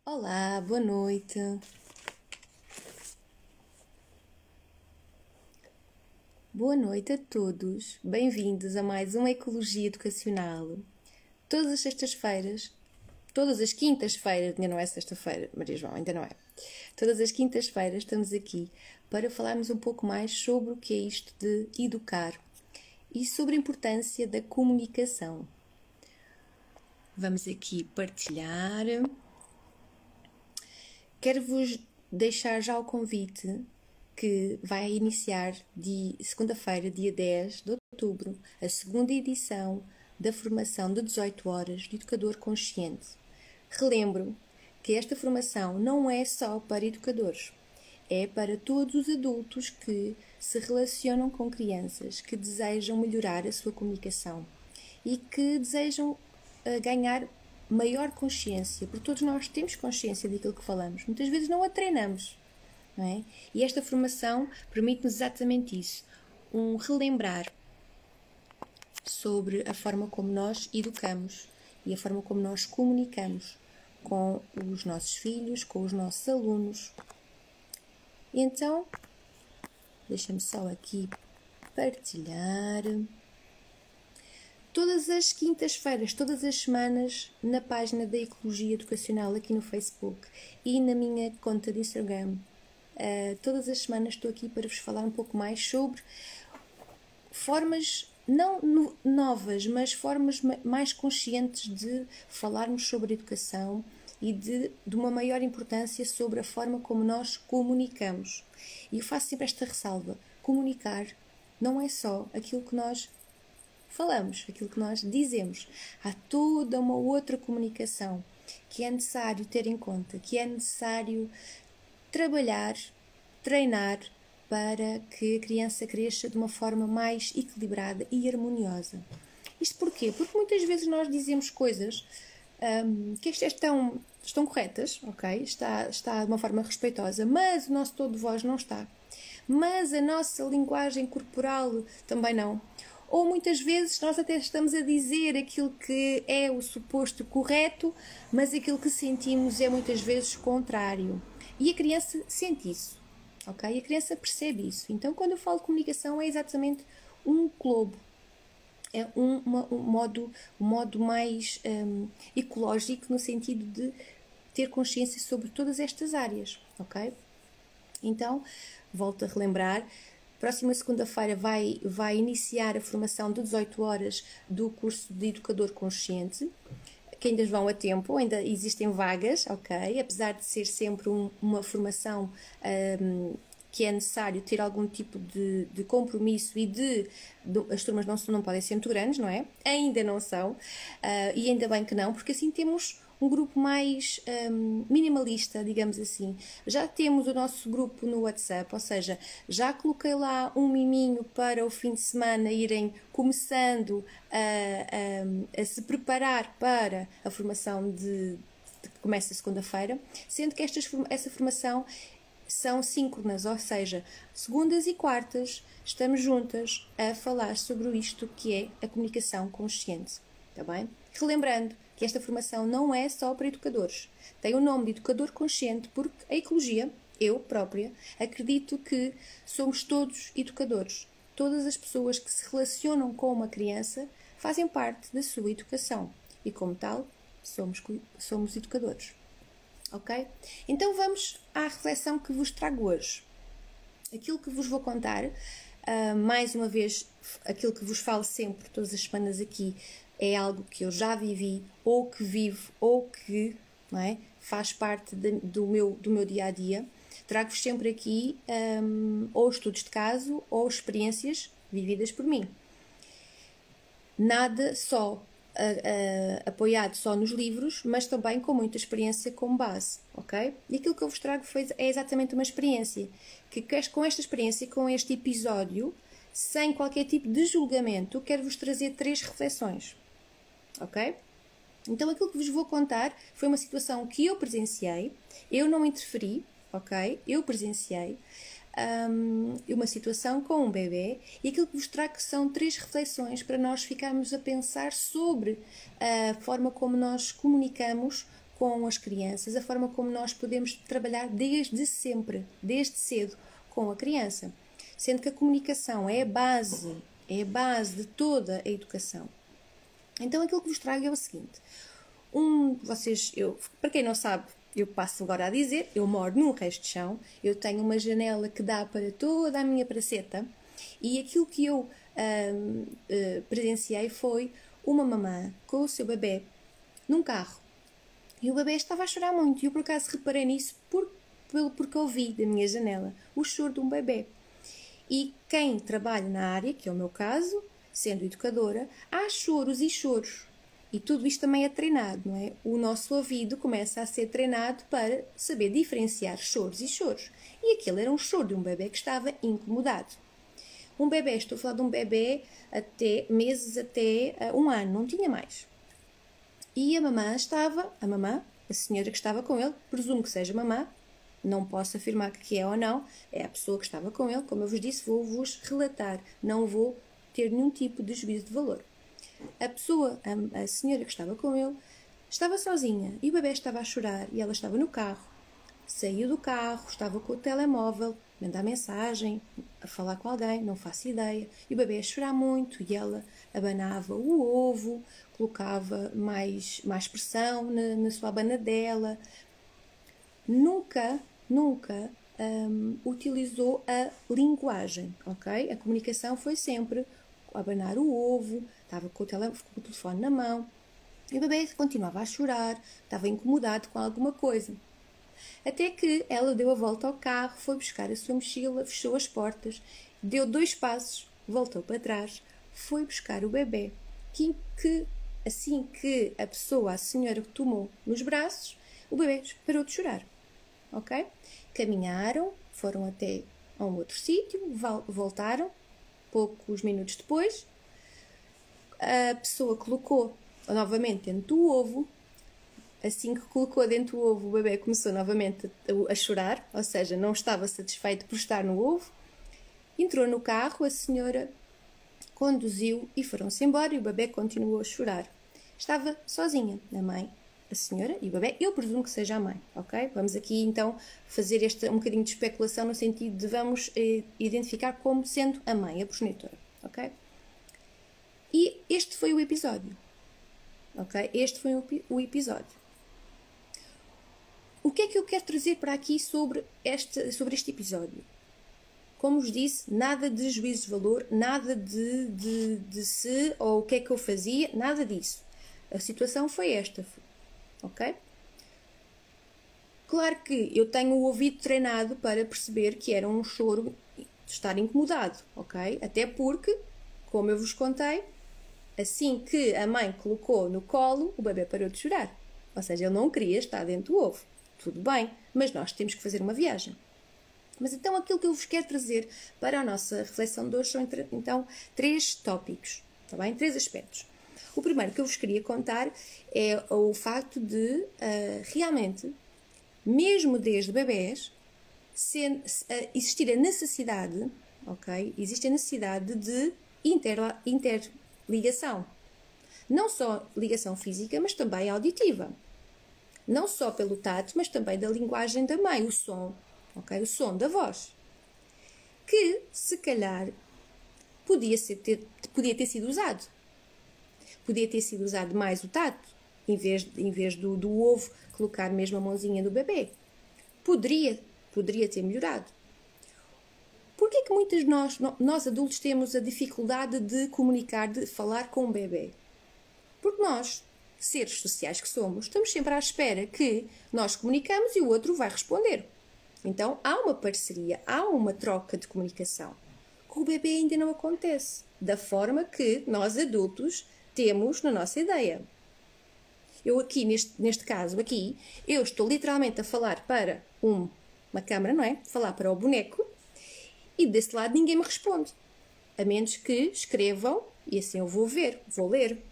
Olá, boa noite. Boa noite a todos. Bem-vindos a mais uma Ecologia Educacional. Todas as sextas-feiras, todas as quintas-feiras, ainda não é sexta-feira, Maria João, ainda não é. Todas as quintas-feiras estamos aqui para falarmos um pouco mais sobre o que é isto de educar e sobre a importância da comunicação. Vamos aqui partilhar. Quero-vos deixar já o convite que vai iniciar de segunda-feira, dia 10 de outubro, a segunda edição da formação de 18 horas de Educador Consciente. Relembro que esta formação não é só para educadores, é para todos os adultos que se relacionam com crianças, que desejam melhorar a sua comunicação e que desejam ganhar maior consciência, porque todos nós temos consciência daquilo que falamos. Muitas vezes não a treinamos, não é? E esta formação permite-nos exatamente isso, um relembrar sobre a forma como nós educamos e a forma como nós comunicamos com os nossos filhos, com os nossos alunos. E então, deixa-me só aqui partilhar. Todas as quintas-feiras, todas as semanas, na página da Ecologia Educacional aqui no Facebook e na minha conta de Instagram, todas as semanas estou aqui para vos falar um pouco mais sobre formas, não novas, mas formas mais conscientes de falarmos sobre educação e de uma maior importância sobre a forma como nós comunicamos. E eu faço sempre esta ressalva: comunicar não é só aquilo que nós falamos, aquilo que nós dizemos. Há toda uma outra comunicação que é necessário ter em conta, que é necessário trabalhar, treinar para que a criança cresça de uma forma mais equilibrada e harmoniosa. Isto porquê? Porque muitas vezes nós dizemos coisas que estão corretas, ok? Está de uma forma respeitosa, mas o nosso tom de voz não está. Mas a nossa linguagem corporal também não. Ou muitas vezes nós até estamos a dizer aquilo que é o suposto correto, mas aquilo que sentimos é muitas vezes contrário. E a criança sente isso, ok? A criança percebe isso. Então, quando eu falo de comunicação, é exatamente um globo. É um modo mais ecológico, no sentido de ter consciência sobre todas estas áreas, ok? Então, volto a relembrar. Próxima segunda-feira vai iniciar a formação de 18 horas do curso de Educador Consciente, que ainda vão a tempo, ainda existem vagas, ok? Apesar de ser sempre uma formação que é necessário ter algum tipo de compromisso e as turmas não podem ser muito grandes, não é? Ainda não são, e ainda bem que não, porque assim temos um grupo mais minimalista, digamos assim. Já temos o nosso grupo no WhatsApp, ou seja, já coloquei lá um miminho para o fim de semana irem começando a se preparar para a formação que começa segunda-feira, sendo que essa formação são síncronas, ou seja, segundas e quartas estamos juntas a falar sobre isto que é a comunicação consciente, está bem? Relembrando que esta formação não é só para educadores. Tem o nome de Educador Consciente porque a ecologia, eu própria, acredito que somos todos educadores. Todas as pessoas que se relacionam com uma criança fazem parte da sua educação e, como tal, somos educadores. Ok? Então vamos à reflexão que vos trago hoje. Aquilo que vos vou contar, mais uma vez, aquilo que vos falo sempre, todas as semanas aqui, é algo que eu já vivi, ou que vivo, ou que, não é, faz parte do meu dia-a-dia. Trago-vos sempre aqui ou estudos de caso, ou experiências vividas por mim. Nada só apoiado só nos livros, mas também com muita experiência como base, ok? E aquilo que eu vos trago é exatamente uma experiência, que com esta experiência, com este episódio, sem qualquer tipo de julgamento, quero-vos trazer 3 reflexões, ok? Então aquilo que vos vou contar foi uma situação que eu presenciei, eu não interferi, ok? Eu presenciei uma situação com um bebê, e aquilo que vos trago são 3 reflexões para nós ficarmos a pensar sobre a forma como nós comunicamos com as crianças, a forma como nós podemos trabalhar desde sempre, desde cedo, com a criança. Sendo que a comunicação é a base de toda a educação. Então aquilo que vos trago é o seguinte. Para quem não sabe, eu passo agora a dizer, eu moro num resto de chão, eu tenho uma janela que dá para toda a minha praceta e aquilo que eu presenciei foi uma mamã com o seu bebê num carro. E o bebê estava a chorar muito e eu por acaso reparei nisso porque ouvi da minha janela o choro de um bebê. E quem trabalha na área, que é o meu caso, sendo educadora, há choros e choros. E tudo isto também é treinado, não é? O nosso ouvido começa a ser treinado para saber diferenciar choros e choros. E aquele era um choro de um bebê que estava incomodado. Um bebê, estou a falar de um bebê até meses até 1 ano, não tinha mais. E a senhora que estava com ele, presumo que seja mamã, não posso afirmar que é ou não, é a pessoa que estava com ele, como eu vos disse, vou-vos relatar, não vou ter nenhum tipo de juízo de valor. A senhora que estava com ele, estava sozinha e o bebê estava a chorar e ela estava no carro. Saiu do carro, estava com o telemóvel, mandar mensagem, a falar com alguém, não faço ideia. E o bebê a chorar muito e ela abanava o ovo, colocava mais pressão na sua abanadela. Nunca utilizou a linguagem, ok? A comunicação foi sempre abanar o ovo, estava com o telefone na mão e o bebê continuava a chorar, estava incomodado com alguma coisa. Até que ela deu a volta ao carro, foi buscar a sua mochila, fechou as portas, deu 2 passos, voltou para trás, foi buscar o bebê, que assim que a senhora que tomou nos braços, o bebê parou de chorar. Ok? Caminharam, foram até a um outro sítio, voltaram, poucos minutos depois, a pessoa colocou novamente dentro do ovo. Assim que colocou dentro do ovo, o bebê começou novamente a chorar, ou seja, não estava satisfeito por estar no ovo. Entrou no carro, a senhora conduziu e foram-se embora e o bebê continuou a chorar. Estava sozinha, a mãe, a senhora e o bebê. Eu presumo que seja a mãe, ok? Vamos aqui então fazer um bocadinho de especulação no sentido de vamos identificar como sendo a mãe, a progenitora, ok? E este foi o episódio, ok? Este foi o episódio. O que é que eu quero trazer para aqui sobre este episódio? Como vos disse, nada de juízo de valor, nada de se ou o que é que eu fazia, nada disso. A situação foi esta, ok? Claro que eu tenho o ouvido treinado para perceber que era um choro de estar incomodado, ok? Até porque, como eu vos contei, assim que a mãe colocou no colo, o bebê parou de chorar. Ou seja, ele não queria estar dentro do ovo. Tudo bem, mas nós temos que fazer uma viagem. Mas então aquilo que eu vos quero trazer para a nossa reflexão de hoje são então 3 tópicos, está bem? 3 aspectos. O primeiro que eu vos queria contar é o facto de realmente, mesmo desde bebés, existir a necessidade, ok? Existe a necessidade de interligação. Não só ligação física, mas também auditiva. Não só pelo tato, mas também da linguagem da mãe, o som, ok? O som da voz. Que, se calhar, podia ter sido usado. Podia ter sido usado mais o tato, em vez do ovo, colocar mesmo a mãozinha do bebê. Poderia ter melhorado. Porquê que muitos de nós adultos temos a dificuldade de comunicar, de falar com o bebê? Porque nós, seres sociais que somos, estamos sempre à espera que nós comunicamos e o outro vai responder. Então, há uma parceria, há uma troca de comunicação. Com o bebê ainda não acontece, da forma que nós adultos temos na nossa ideia. Eu aqui, neste caso aqui, eu estou literalmente a falar para uma câmara, não é? Falar para o boneco e desse lado ninguém me responde. A menos que escrevam e assim eu vou ler.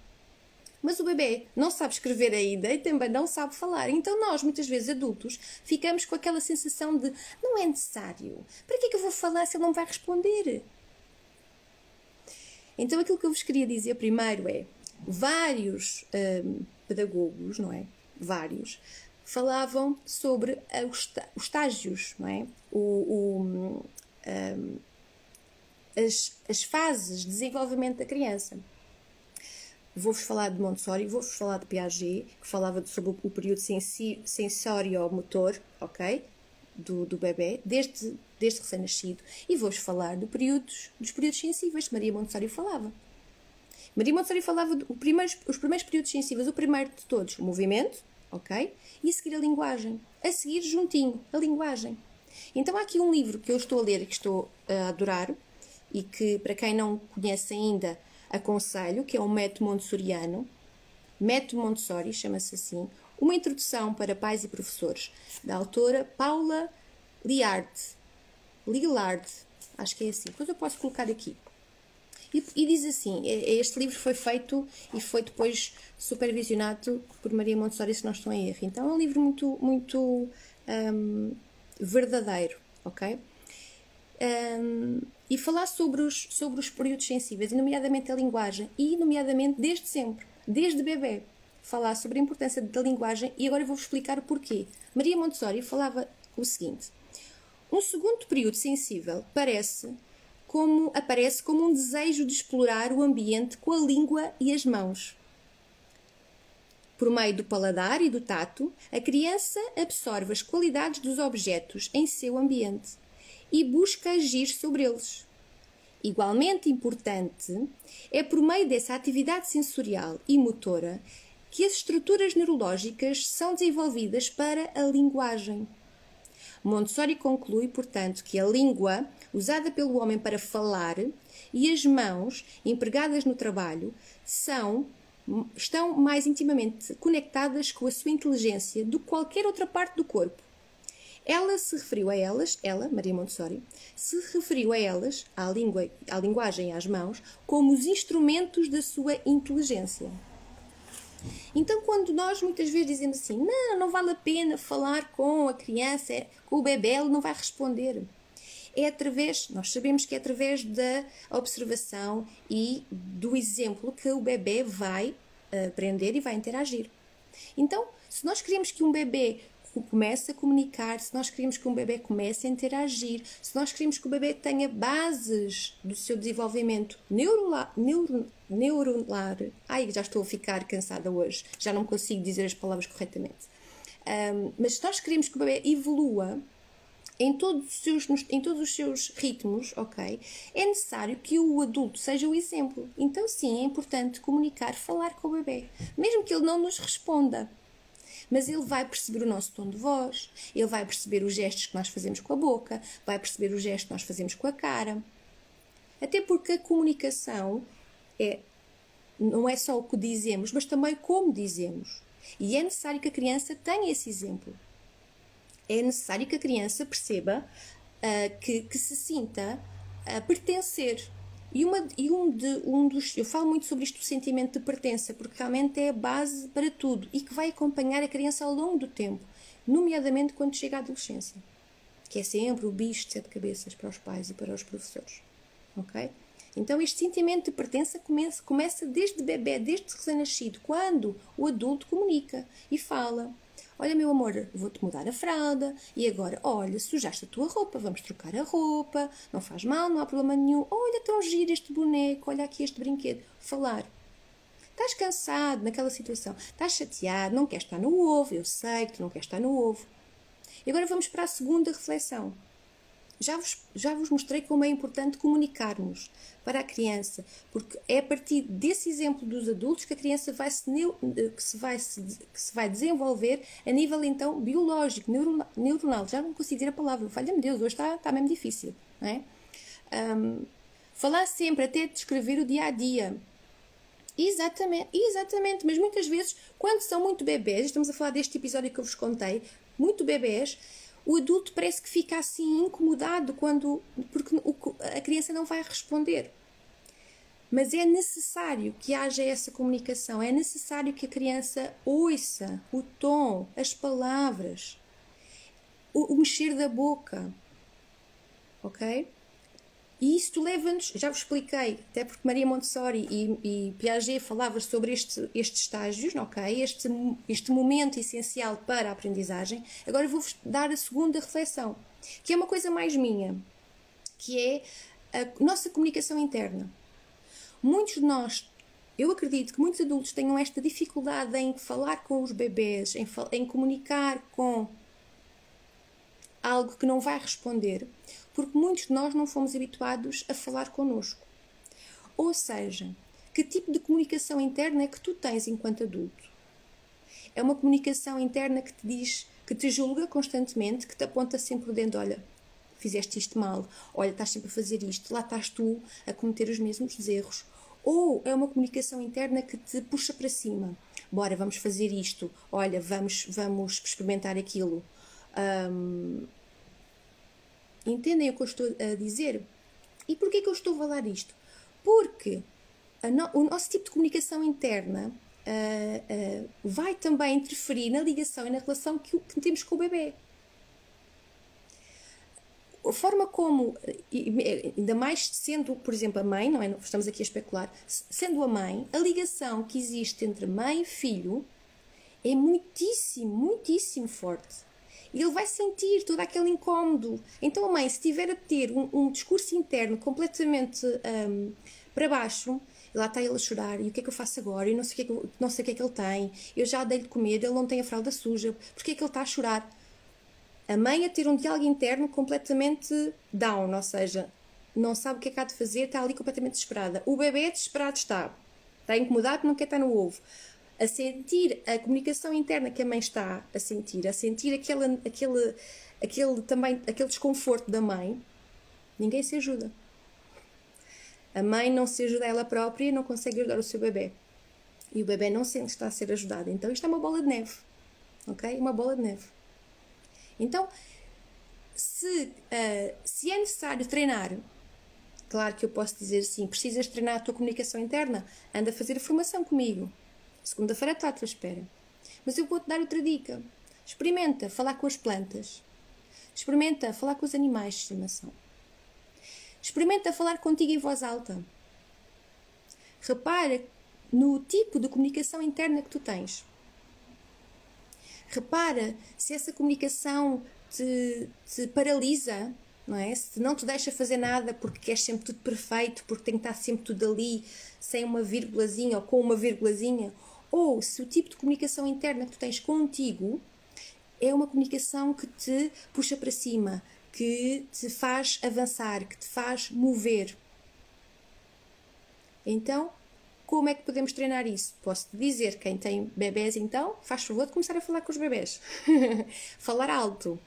Mas o bebê não sabe escrever ainda e também não sabe falar. Então nós, muitas vezes adultos, ficamos com aquela sensação de não é necessário. Para que é que eu vou falar se ele não me vai responder? Então aquilo que eu vos queria dizer primeiro é vários pedagogos, não é? vários, falavam sobre os estágios, não é? As fases de desenvolvimento da criança. Vou-vos falar de Montessori, vou-vos falar de Piaget, que falava sobre o período sensório-motor, ok? Do bebê, desde recém-nascido. E vou-vos falar dos períodos sensíveis que Maria Montessori falava. Maria Montessori falava os primeiros períodos sensíveis, o primeiro de todos, o movimento, ok? E a seguir a linguagem. A seguir, juntinho, a linguagem. Então há aqui um livro que eu estou a ler e que estou a adorar, e que, para quem não conhece ainda, aconselho, que é o Método Montessoriano. Método Montessori, chama-se assim. Uma introdução para pais e professores, da autora Paula Lillard, acho que é assim. Depois eu posso colocar aqui. E diz assim, este livro foi feito e foi depois supervisionado por Maria Montessori, se não estou em erro. Então é um livro muito verdadeiro, ok? E falar sobre os períodos sensíveis, e nomeadamente a linguagem, e nomeadamente desde sempre, desde bebê, falar sobre a importância da linguagem, e agora eu vou-vos explicar o porquê. Maria Montessori falava o seguinte: um segundo período sensível aparece como um desejo de explorar o ambiente com a língua e as mãos. Por meio do paladar e do tato, a criança absorve as qualidades dos objetos em seu ambiente e busca agir sobre eles. Igualmente importante é por meio dessa atividade sensorial e motora que as estruturas neurológicas são desenvolvidas para a linguagem. Montessori conclui, portanto, que a língua, usada pelo homem para falar, e as mãos, empregadas no trabalho, estão mais intimamente conectadas com a sua inteligência do que qualquer outra parte do corpo. Ela, Maria Montessori, se referiu a elas, à linguagem e às mãos, como os instrumentos da sua inteligência. Então, quando nós muitas vezes dizemos assim, não vale a pena falar com a criança, com o bebê, ele não vai responder. Nós sabemos que é através da observação e do exemplo que o bebê vai aprender e vai interagir. Então, se nós queremos que um bebê comece a comunicar, se nós queremos que um bebê comece a interagir, se nós queremos que o bebê tenha bases do seu desenvolvimento neuronal, já estou a ficar cansada hoje, já não consigo dizer as palavras corretamente, mas se nós queremos que o bebê evolua em todos os seus ritmos, ok, é necessário que o adulto seja o exemplo. Então sim, é importante comunicar, falar com o bebê, mesmo que ele não nos responda. Mas ele vai perceber o nosso tom de voz, ele vai perceber os gestos que nós fazemos com a boca, vai perceber os gestos que nós fazemos com a cara. Até porque a comunicação não é só o que dizemos, mas também como dizemos. E é necessário que a criança tenha esse exemplo. É necessário que a criança perceba que se sinta a pertencer. Eu falo muito sobre isto do sentimento de pertença, porque realmente é a base para tudo e que vai acompanhar a criança ao longo do tempo, nomeadamente quando chega à adolescência, que é sempre o bicho de 7 cabeças para os pais e para os professores, ok? Então este sentimento de pertença começa desde bebê, desde recém-nascido, quando o adulto comunica e fala: olha, meu amor, vou-te mudar a fralda, e agora, olha, sujaste a tua roupa, vamos trocar a roupa, não faz mal, não há problema nenhum, olha, tão giro este boneco, olha aqui este brinquedo. Falar. Estás cansado naquela situação, estás chateado, não queres estar no ovo, eu sei que tu não queres estar no ovo. E agora vamos para a segunda reflexão. Já vos mostrei como é importante comunicarmos para a criança, porque é a partir desse exemplo dos adultos que a criança se vai desenvolver a nível, então, biológico, neuronal. Já não consigo dizer a palavra, valha-me Deus, hoje está mesmo difícil, não é? Falar sempre, até descrever o dia-a-dia. Exatamente, mas muitas vezes, quando são muito bebés, estamos a falar deste episódio que eu vos contei, muito bebés, o adulto parece que fica assim incomodado porque a criança não vai responder. Mas é necessário que haja essa comunicação, é necessário que a criança ouça o tom, as palavras, o mexer da boca, ok? E isto leva-nos, já vos expliquei, até porque Maria Montessori e Piaget falavam sobre estes estágios, ok? Este momento essencial para a aprendizagem. Agora vou-vos dar a segunda reflexão, que é uma coisa mais minha, que é a nossa comunicação interna. Muitos de nós, eu acredito que muitos adultos tenham esta dificuldade em falar com os bebês, em comunicar com algo que não vai responder, porque muitos de nós não fomos habituados a falar connosco. Ou seja, que tipo de comunicação interna é que tu tens enquanto adulto? É uma comunicação interna que te diz, que te julga constantemente, que te aponta sempre o dedo, olha, fizeste isto mal, olha, estás sempre a fazer isto, lá estás tu a cometer os mesmos erros. Ou é uma comunicação interna que te puxa para cima, bora, vamos fazer isto, olha, vamos experimentar aquilo. Entendem o que eu estou a dizer? E porquê que eu estou a falar isto? Porque o nosso tipo de comunicação interna vai também interferir na ligação e na relação que temos com o bebê. A forma como, ainda mais sendo, por exemplo, a mãe, não é? Estamos aqui a especular, sendo a mãe, a ligação que existe entre mãe e filho é muitíssimo, muitíssimo forte. E ele vai sentir todo aquele incómodo. Então a mãe, se tiver a ter um discurso interno completamente para baixo, lá está ele a chorar, e o que é que eu faço agora? Eu não sei o que é que ele tem, eu já dei-lhe de comer, ele não tem a fralda suja, porque é que ele está a chorar? A mãe a ter um diálogo interno completamente down, ou seja, não sabe o que é que há de fazer, está ali completamente desesperada. O bebê desesperado está incomodado, não quer estar no ovo. A sentir a comunicação interna que a mãe está a sentir aquele desconforto da mãe, ninguém se ajuda. A mãe não se ajuda a ela própria e não consegue ajudar o seu bebê. E o bebê não sente que está a ser ajudado. Então isto é uma bola de neve. Ok? Uma bola de neve. Então, se é necessário treinar, claro que eu posso dizer assim, precisas treinar a tua comunicação interna, anda a fazer a formação comigo. Segunda-feira está à tua espera. Mas eu vou-te dar outra dica. Experimenta falar com as plantas. Experimenta falar com os animais de estimação. Experimenta falar contigo em voz alta. Repara no tipo de comunicação interna que tu tens. Repara se essa comunicação te paralisa, não é? Se não te deixa fazer nada porque queres sempre tudo perfeito, porque tem que estar sempre tudo ali, sem uma vírgulazinha ou com uma vírgulazinha. Ou se o tipo de comunicação interna que tu tens contigo é uma comunicação que te puxa para cima, que te faz avançar, que te faz mover. Então, como é que podemos treinar isso? Posso-te dizer, quem tem bebés então, faz favor de começar a falar com os bebés. Falar alto.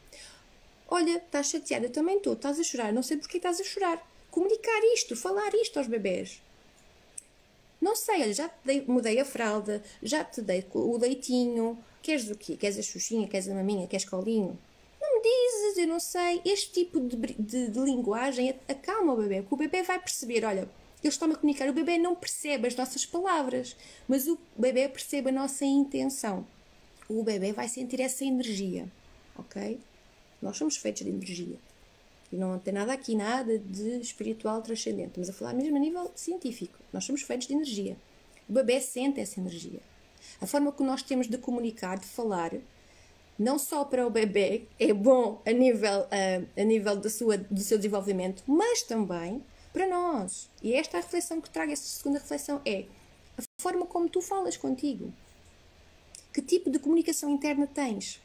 Olha, estás chateada, eu também estou, estás a chorar, não sei porque estás a chorar. Comunicar isto, falar isto aos bebés. Não sei, olha, já te mudei a fralda, já te dei o leitinho, queres o quê? Queres a xuxinha, queres a maminha, queres colinho? Não me dizes, eu não sei. Este tipo de linguagem acalma o bebê, porque o bebê vai perceber, olha, eles estão a comunicar, o bebê não percebe as nossas palavras, mas o bebê percebe a nossa intenção. O bebê vai sentir essa energia, ok? Nós somos feitos de energia. E não tem nada aqui, nada de espiritual transcendente. Estamos a falar mesmo a nível científico. Nós somos feitos de energia. O bebê sente essa energia. A forma que nós temos de comunicar, de falar, não só para o bebê é bom a nível do seu desenvolvimento, mas também para nós. E esta é a reflexão que trago, esta segunda reflexão é a forma como tu falas contigo. Que tipo de comunicação interna tens?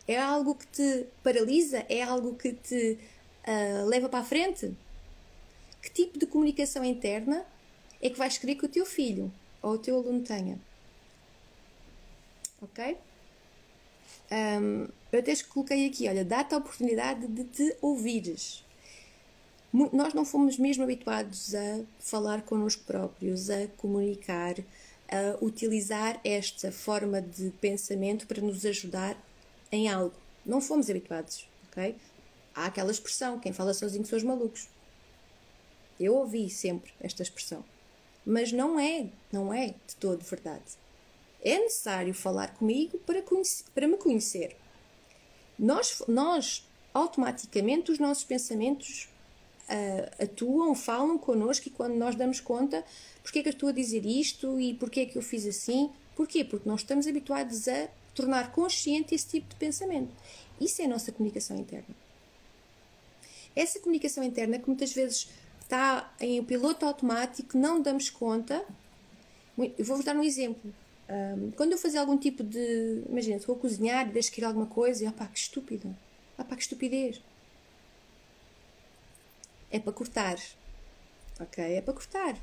É algo que te paralisa? É algo que te leva para a frente? Que tipo de comunicação interna é que vais querer que o teu filho ou o teu aluno tenha? Ok? Eu até coloquei aqui, olha, dá-te a oportunidade de te ouvires. Nós não fomos mesmo habituados a falar connosco próprios, a comunicar, a utilizar esta forma de pensamento para nos ajudar em algo. Não fomos habituados, ok? Há aquela expressão, quem fala sozinho são os malucos. Eu ouvi sempre esta expressão. Mas não é de todo verdade. É necessário falar comigo para me conhecer. Nós, automaticamente, os nossos pensamentos atuam, falam connosco, e quando nós damos conta, porque é que eu estou a dizer isto e porque é que eu fiz assim? Porquê? Porque nós estamos habituados a tornar consciente esse tipo de pensamento. Isso é a nossa comunicação interna. Essa comunicação interna que muitas vezes está em piloto automático, não damos conta. Eu vou-vos dar um exemplo. Quando eu fazia algum tipo de... Imagina, estou a cozinhar e deixo cair alguma coisa e opá, que estúpido. Opá, que estupidez. É para cortar. Ok? É para cortar.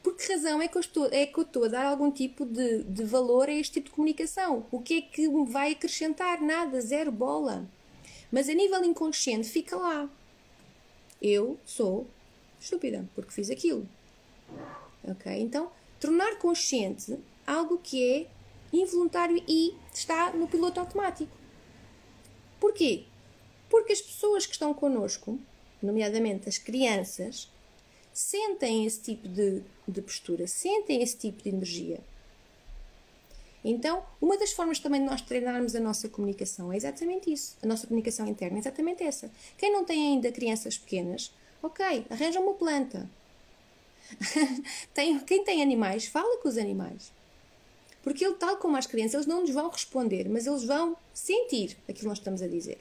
Por que razão é que eu estou a dar algum tipo de valor a este tipo de comunicação? O que é que me vai acrescentar? Nada, zero bola. Mas a nível inconsciente fica lá. Eu sou estúpida porque fiz aquilo. Ok? Então, tornar consciente algo que é involuntário e está no piloto automático. Porquê? Porque as pessoas que estão connosco, nomeadamente as crianças, sentem esse tipo de postura, sentem esse tipo de energia. Então, uma das formas também de nós treinarmos a nossa comunicação é exatamente isso. A nossa comunicação interna é exatamente essa. Quem não tem ainda crianças pequenas, ok, arranja uma planta. Quem tem animais, fala com os animais. Porque ele, tal como as crianças, eles não nos vão responder, mas eles vão sentir aquilo que nós estamos a dizer.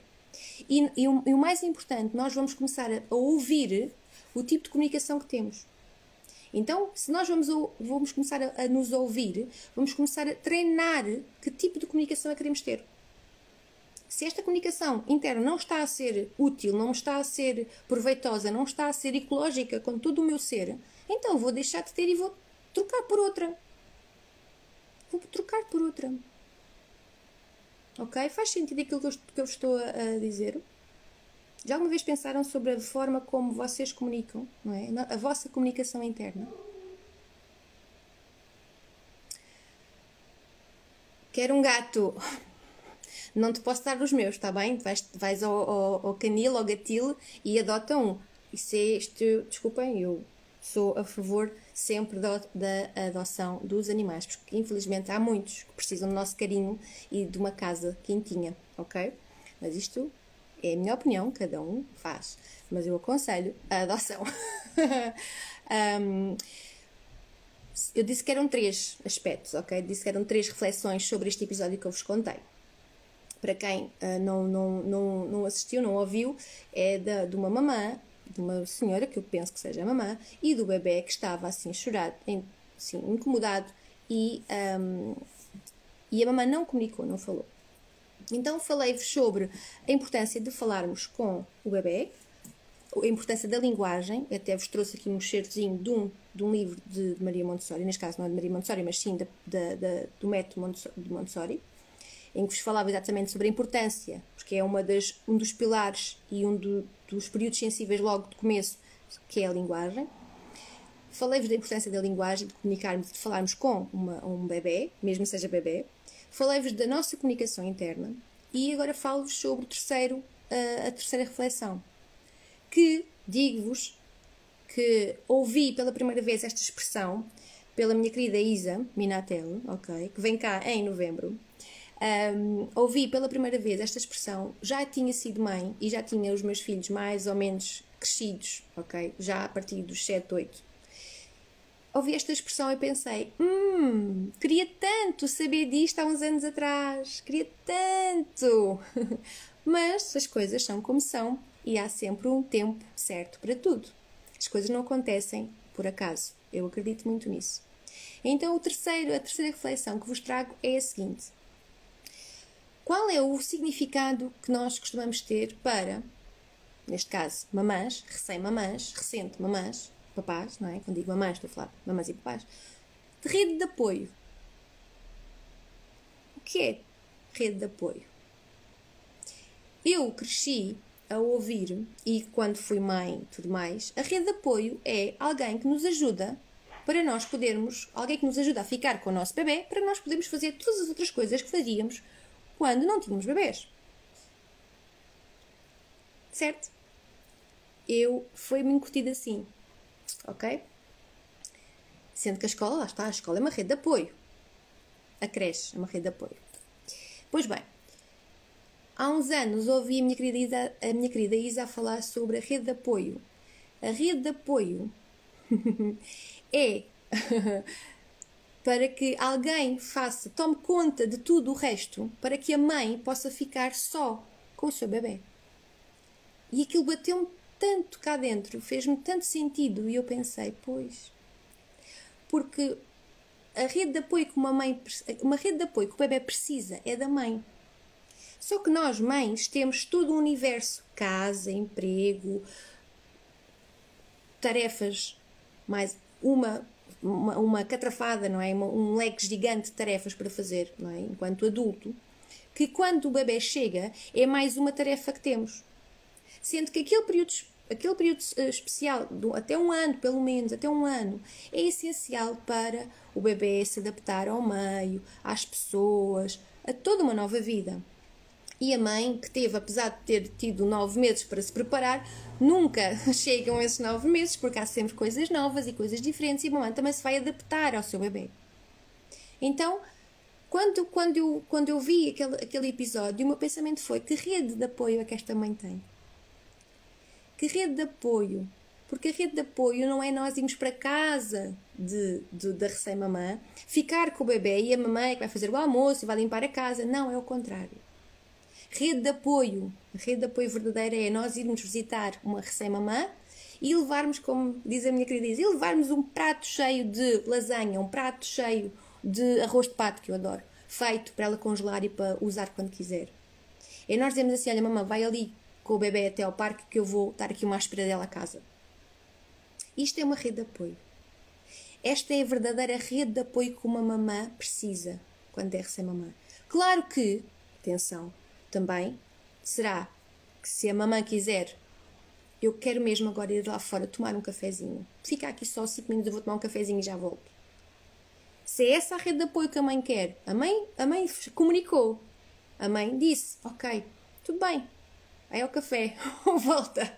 E o mais importante, nós vamos começar a ouvir o tipo de comunicação que temos. Então, se nós vamos começar a nos ouvir, vamos começar a treinar que tipo de comunicação é que queremos ter. Se esta comunicação interna não está a ser útil, não está a ser proveitosa, não está a ser ecológica com todo o meu ser, então vou deixar de ter e vou trocar por outra. Vou trocar por outra. Ok? Faz sentido aquilo que eu estou a dizer? Já alguma vez pensaram sobre a forma como vocês comunicam, não é? A vossa comunicação interna? Quero um gato. Não te posso dar os meus, está bem? Vais ao canil, ao gatil e adota um. Isso é isto. Desculpem, eu sou a favor sempre da adoção dos animais, porque infelizmente há muitos que precisam do nosso carinho e de uma casa quentinha, ok? Mas isto é a minha opinião, cada um faz. Mas eu aconselho a adoção. Eu disse que eram 3 aspectos, ok? Disse que eram 3 reflexões sobre este episódio que eu vos contei. Para quem não assistiu, não ouviu, é de uma mamã, de uma senhora, que eu penso que seja a mamã, e do bebê que estava assim a chorar, assim, incomodado, e a mamã não comunicou, não falou. Então falei-vos sobre a importância de falarmos com o bebê, a importância da linguagem. Até vos trouxe aqui um certozinho de um livro de Maria Montessori, neste caso não é de Maria Montessori, mas sim do método de Montessori, em que vos falava exatamente sobre a importância, porque é um dos pilares e dos períodos sensíveis logo de começo, que é a linguagem. Falei-vos da importância da linguagem, de comunicarmos, de falarmos com um bebê, mesmo que seja bebê. Falei-vos da nossa comunicação interna e agora falo-vos sobre a terceira reflexão, que digo-vos que ouvi pela primeira vez esta expressão pela minha querida Isa Minatel, ok, que vem cá em novembro. Ouvi pela primeira vez esta expressão, já tinha sido mãe e já tinha os meus filhos mais ou menos crescidos, ok, já a partir dos 7, 8. Ouvi esta expressão e pensei, queria tanto saber disto há uns anos atrás, queria tanto. Mas as coisas são como são e há sempre um tempo certo para tudo. As coisas não acontecem por acaso, eu acredito muito nisso. Então a terceira reflexão que vos trago é a seguinte: qual é o significado que nós costumamos ter para, neste caso, mamãs, recente mamãs, papás, não é? Quando digo mamães, estou a falar mamãs e papás, de rede de apoio. O que é rede de apoio? Eu cresci a ouvir, e quando fui mãe e tudo mais, a rede de apoio é alguém que nos ajuda para nós podermos, alguém que nos ajuda a ficar com o nosso bebê, para nós podermos fazer todas as outras coisas que fazíamos quando não tínhamos bebés. Certo? Foi-me incutido assim. Ok? Sendo que a escola, lá está, a escola é uma rede de apoio. A creche é uma rede de apoio. Pois bem, Há uns anos ouvi a minha querida Isa a falar sobre a rede de apoio. A rede de apoio é para que alguém tome conta de tudo o resto, para que a mãe possa ficar só com o seu bebê. E aquilo bateu-me tanto cá dentro, fez-me tanto sentido, e eu pensei, pois, porque a rede de apoio que uma rede de apoio que o bebê precisa é da mãe. Só que nós, mães, temos todo um universo, casa, emprego, tarefas, mais uma catrafada, não é? Um leque gigante de tarefas para fazer, não é? Enquanto adulto, que quando o bebê chega é mais uma tarefa que temos. Sendo que aquele período especial, até um ano, pelo menos, até um ano, é essencial para o bebê se adaptar ao meio, às pessoas, a toda uma nova vida. E a mãe, que teve, apesar de ter tido 9 meses para se preparar, nunca chegam esses 9 meses, porque há sempre coisas novas e coisas diferentes, e a mãe também se vai adaptar ao seu bebê. Então, quando eu vi aquele episódio, o meu pensamento foi: que rede de apoio é que esta mãe tem? Que rede de apoio? Porque a rede de apoio não é nós irmos para casa da recém-mamã, ficar com o bebê e a mamãe que vai fazer o almoço e vai limpar a casa. Não, é o contrário. Rede de apoio. A rede de apoio verdadeira é nós irmos visitar uma recém-mamã e levarmos, como diz a minha querida Isa, levarmos um prato cheio de lasanha, um prato cheio de arroz de pato, que eu adoro, feito para ela congelar e para usar quando quiser. E nós dizemos assim: olha, mamãe, vai ali com o bebê até ao parque que eu vou dar aqui uma aspiradela à casa. Isto é uma rede de apoio. Esta é a verdadeira rede de apoio que uma mamã precisa quando é recém-mamã. Claro que, atenção, também será que se a mamãe quiser, eu quero mesmo agora ir lá fora tomar um cafezinho, fica aqui só 5 minutos, eu vou tomar um cafezinho e já volto. Se é essa a rede de apoio que a mãe quer, a mãe comunicou, a mãe disse: ok, tudo bem, aí ao café, volta.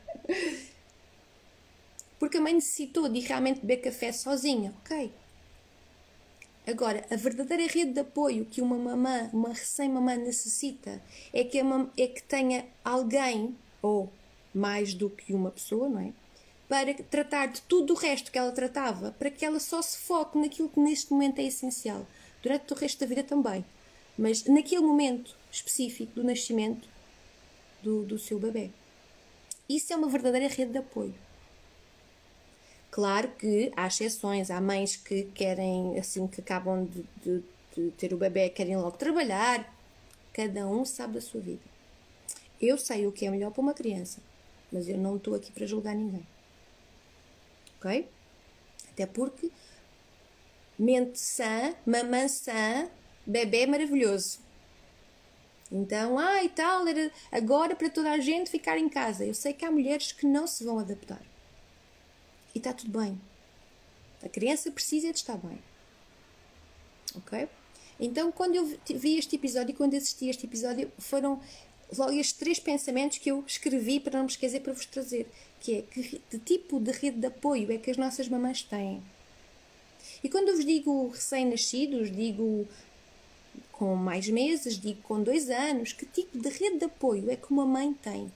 Porque a mãe necessitou de realmente beber café sozinha, ok. Agora, a verdadeira rede de apoio que uma recém-mamã necessita é que tenha alguém, ou mais do que uma pessoa, não é? Para tratar de tudo o resto que ela tratava, para que ela só se foque naquilo que neste momento é essencial. Durante o resto da vida também. Mas naquele momento específico do nascimento do seu bebê. Isso é uma verdadeira rede de apoio. Claro que há exceções, há mães que querem, assim que acabam de ter o bebê, querem logo trabalhar. Cada um sabe da sua vida. Eu sei o que é melhor para uma criança, mas eu não estou aqui para julgar ninguém. Ok? Até porque mente sã, mamã sã, bebê maravilhoso. Então, e tal, era agora para toda a gente ficar em casa. Eu sei que há mulheres que não se vão adaptar. E está tudo bem. A criança precisa de estar bem. Ok? Então, quando eu vi este episódio e quando assisti a este episódio, foram logo estes 3 pensamentos que eu escrevi para não me esquecer para vos trazer. Que é: que tipo de rede de apoio é que as nossas mamães têm? E quando eu vos digo recém-nascidos, digo com mais meses, digo com 2 anos, que tipo de rede de apoio é que uma mãe tem?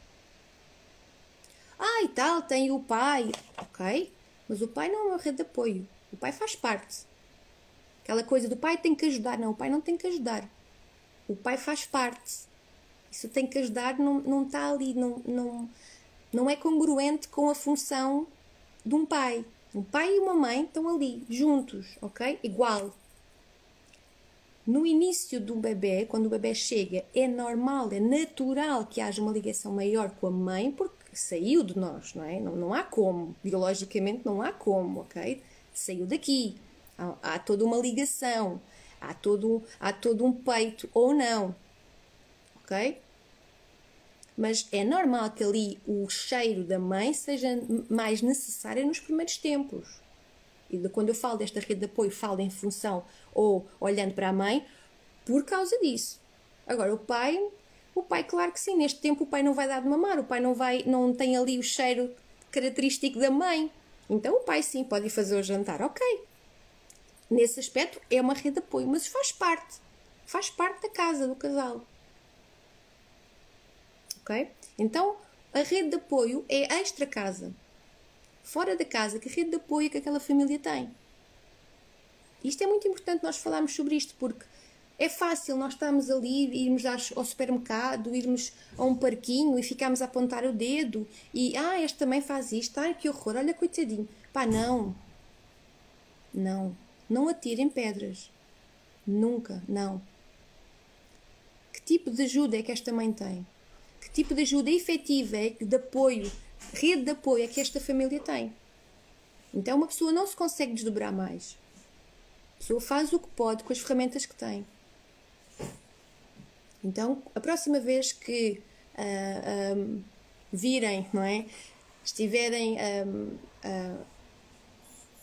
E tal, tem o pai. Ok, mas o pai não é uma rede de apoio. O pai faz parte. Aquela coisa do pai tem que ajudar. Não, o pai não tem que ajudar. O pai faz parte. Isso tem que ajudar, não está ali, não é congruente com a função de um pai. Um pai e uma mãe estão ali, juntos, ok? Igual. No início do bebê, quando o bebê chega, é normal, é natural que haja uma ligação maior com a mãe, porque saiu de nós, não é? Não há como, biologicamente não há como, ok? Saiu daqui, há toda uma ligação, há todo um peito, ou não, ok? Mas é normal que ali o cheiro da mãe seja mais necessário nos primeiros tempos. E quando eu falo desta rede de apoio, falo em função ou olhando para a mãe, por causa disso. Agora, o pai, claro que sim, neste tempo o pai não vai dar de mamar, o pai não tem ali o cheiro característico da mãe. Então o pai sim pode ir fazer o jantar, ok. Nesse aspecto é uma rede de apoio, mas faz parte da casa, do casal. ok? Então, a rede de apoio é extra casa. Fora da casa, que rede de apoio que aquela família tem? Isto é muito importante nós falarmos sobre isto, porque é fácil nós estarmos ali, irmos ao supermercado, irmos a um parquinho e ficarmos a apontar o dedo e, este também faz isto, que horror, olha coitadinho. Pá, não. Não atirem pedras. Nunca, não. Que tipo de ajuda é que esta mãe tem? Que tipo de ajuda efetiva, de apoio, rede de apoio é que esta família tem? Então uma pessoa não se consegue desdobrar mais. A pessoa faz o que pode com as ferramentas que tem. Então, a próxima vez que virem, não é? Estiverem a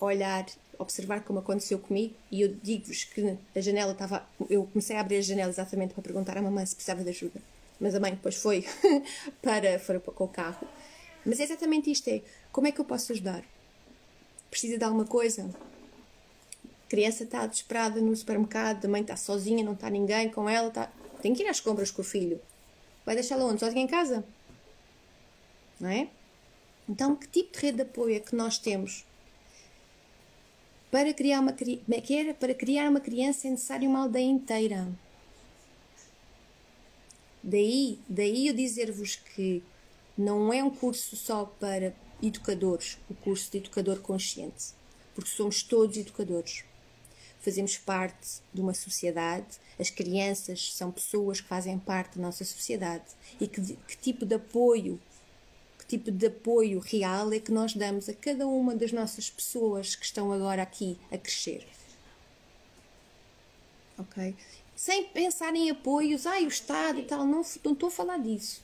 olhar, observar como aconteceu comigo, e eu digo-vos que a janela estava... Eu comecei a abrir a janela exatamente para perguntar à mamãe se precisava de ajuda. Mas a mãe depois foi com o carro. Mas é exatamente isto, como é que eu posso ajudar? Precisa de alguma coisa? A criança está desesperada no supermercado, a mãe está sozinha, não está ninguém com ela, tem que ir às compras com o filho. Vai deixá-la onde? Sozinha em casa? Não é? Então, que tipo de rede de apoio é que nós temos? Para criar para criar uma criança é necessário uma aldeia inteira. Daí eu dizer-vos que não é um curso só para educadores, o curso de educador consciente, porque somos todos educadores. Fazemos parte de uma sociedade, as crianças são pessoas que fazem parte da nossa sociedade. E que tipo de apoio real é que nós damos a cada uma das nossas pessoas que estão agora aqui a crescer? Ok? Sem pensar em apoios, o Estado e tal, não estou a falar disso.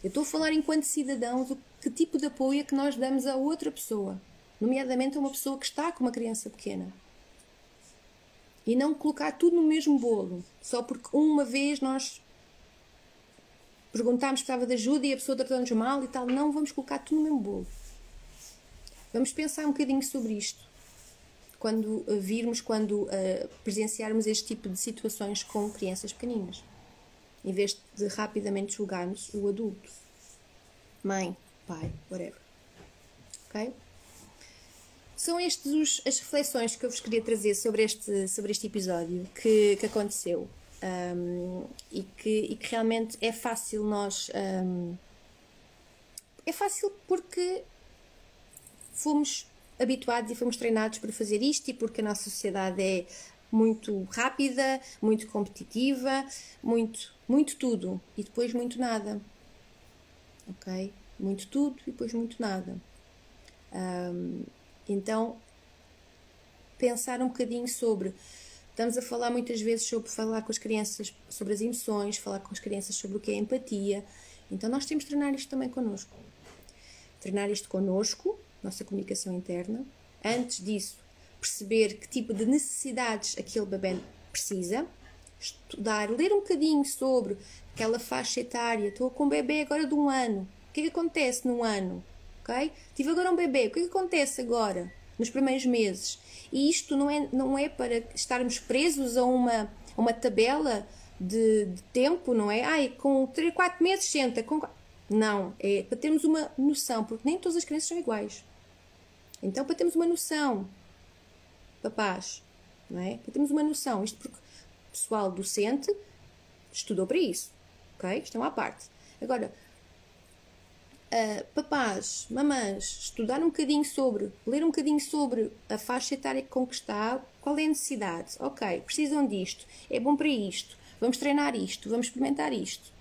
Eu estou a falar enquanto cidadãos, que tipo de apoio é que nós damos a outra pessoa, nomeadamente a uma pessoa que está com uma criança pequena. E não colocar tudo no mesmo bolo, só porque uma vez nós perguntámos se precisava de ajuda e a pessoa tratou-nos mal e tal. Não vamos colocar tudo no mesmo bolo. Vamos pensar um bocadinho sobre isto quando presenciarmos este tipo de situações com crianças pequeninas, em vez de rapidamente julgarmos o adulto, mãe, pai, whatever. Ok? São estas as reflexões que eu vos queria trazer sobre este episódio que aconteceu. E que realmente é fácil é fácil porque fomos habituados e fomos treinados para fazer isto, e porque a nossa sociedade é muito rápida, muito competitiva, muito tudo e depois muito nada. Ok? Muito tudo e depois muito nada. Então, pensar um bocadinho sobre... Estamos a falar muitas vezes sobre falar com as crianças sobre as emoções, falar com as crianças sobre o que é empatia. Então nós temos de treinar isto também connosco. Treinar isto connosco, nossa comunicação interna. Antes disso, perceber que tipo de necessidades aquele bebê precisa. Estudar, ler um bocadinho sobre aquela faixa etária. Estou com um bebê agora de 1 ano. O que é que acontece num ano? Okay? Tive agora um bebê. O que é que acontece agora? Nos primeiros meses. E isto não é para estarmos presos a uma tabela de tempo, não é? Com 3, 4 meses senta. Não, é para termos uma noção, porque nem todas as crianças são iguais. Então, para termos uma noção, papás, não é? Para termos uma noção. Isto porque o pessoal docente estudou para isso, ok? Isto é uma parte. Agora... papás, mamães, estudar um bocadinho ler um bocadinho sobre a faixa etária com que está, qual é a necessidade, ok, precisam disto, é bom para isto, vamos treinar isto, vamos experimentar isto.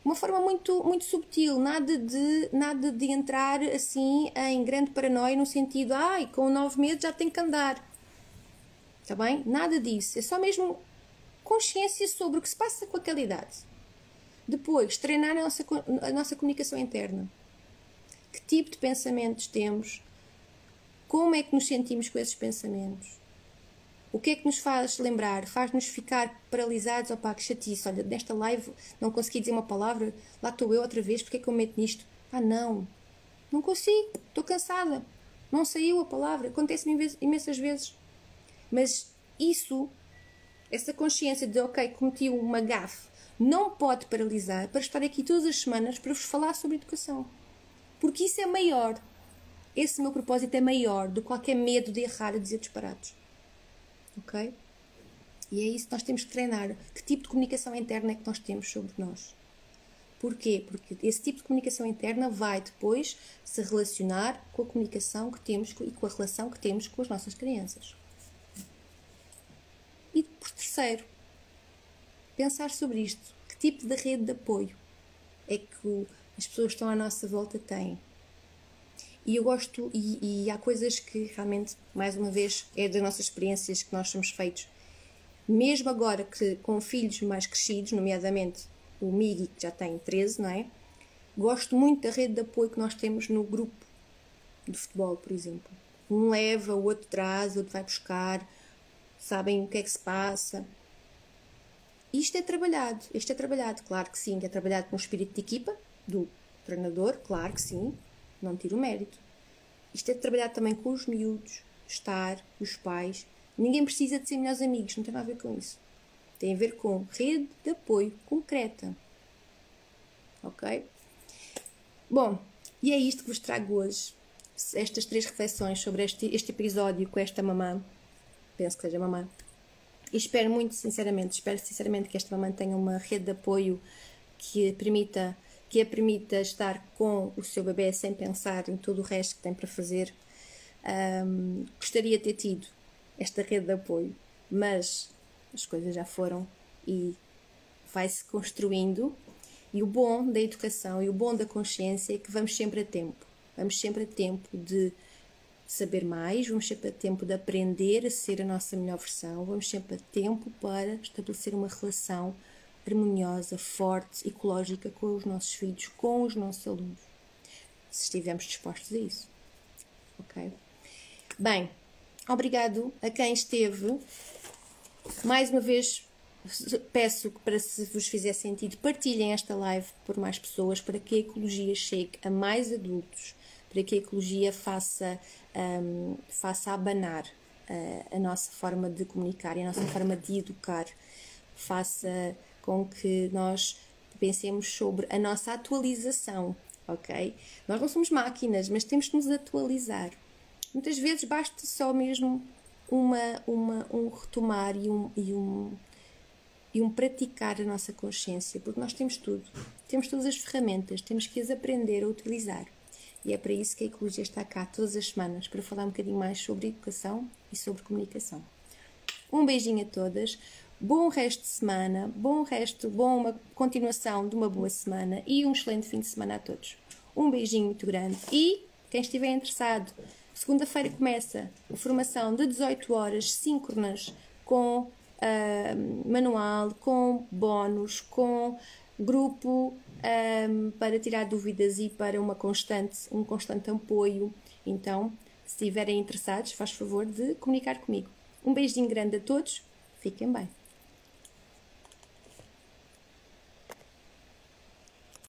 Uma forma muito, muito subtil, nada de entrar assim em grande paranoia no sentido, com 9 meses já tem que andar. Está bem? Nada disso, é só mesmo consciência sobre o que se passa com aquela idade. Depois, treinar a nossa comunicação interna. Que tipo de pensamentos temos? Como é que nos sentimos com esses pensamentos? O que é que nos faz lembrar? Faz-nos ficar paralisados? Que chatice. Olha, nesta live não consegui dizer uma palavra. Lá estou eu outra vez. Porquê é que eu meto nisto? Não consigo. Estou cansada. Não saiu a palavra. Acontece-me imensas vezes. Mas essa consciência de, ok, cometi uma gafe, não pode paralisar para estar aqui todas as semanas para vos falar sobre educação. Porque isso é maior. Esse meu propósito é maior do que qualquer medo de errar e dizer disparados. Ok? E é isso que nós temos que treinar. Que tipo de comunicação interna é que nós temos sobre nós? Porquê? Porque esse tipo de comunicação interna vai depois se relacionar com a comunicação que temos e com a relação que temos com as nossas crianças. E por terceiro, pensar sobre isto. Que tipo de rede de apoio é que as pessoas que estão à nossa volta têm? E eu gosto, e há coisas que realmente, mais uma vez, é das nossas experiências que nós somos feitos. Mesmo agora que com filhos mais crescidos, nomeadamente o Migi, que já tem 13, não é? Gosto muito da rede de apoio que nós temos no grupo de futebol, por exemplo. Um leva, o outro traz, o outro vai buscar, sabem o que é que se passa. Isto é trabalhado, claro que sim, é trabalhado com o espírito de equipa do treinador, claro que sim, não tiro o mérito. Isto é trabalhado também com os miúdos, estar, os pais. Ninguém precisa de ser melhores amigos, não tem nada a ver com isso. Tem a ver com rede de apoio concreta. Ok? Bom, e é isto que vos trago hoje. Estas 3 reflexões sobre este episódio com esta mamã. Penso que seja mamã. E espero sinceramente que esta mamã tenha uma rede de apoio que a permita estar com o seu bebê sem pensar em todo o resto que tem para fazer. Gostaria de ter tido esta rede de apoio, mas as coisas já foram e vai-se construindo. E o bom da educação e o bom da consciência é que vamos sempre a tempo. Vamos sempre a tempo de saber mais, vamos sempre a tempo de aprender a ser a nossa melhor versão, vamos sempre a tempo para estabelecer uma relação harmoniosa, forte, ecológica com os nossos filhos, com os nossos alunos, se estivermos dispostos a isso. Ok? Bem, obrigado a quem esteve. Mais uma vez, peço que, para se vos fizer sentido, partilhem esta live por mais pessoas, para que a ecologia chegue a mais adultos, para que a ecologia faça abanar a nossa forma de comunicar e a nossa forma de educar, faça com que nós pensemos sobre a nossa atualização, ok? Nós não somos máquinas, mas temos que nos atualizar. Muitas vezes basta só mesmo um retomar e um praticar a nossa consciência, porque nós temos tudo, temos todas as ferramentas, temos que as aprender a utilizar. E é para isso que a ecologia está cá todas as semanas, para falar um bocadinho mais sobre educação e sobre comunicação. Um beijinho a todas, bom resto de semana, uma continuação de uma boa semana e um excelente fim de semana a todos. Um beijinho muito grande e, quem estiver interessado, segunda-feira começa a formação de 18 horas síncronas com manual, com bónus, com grupo para tirar dúvidas e para um constante apoio. Então, se estiverem interessados, faz favor de comunicar comigo. Um beijinho grande a todos, fiquem bem.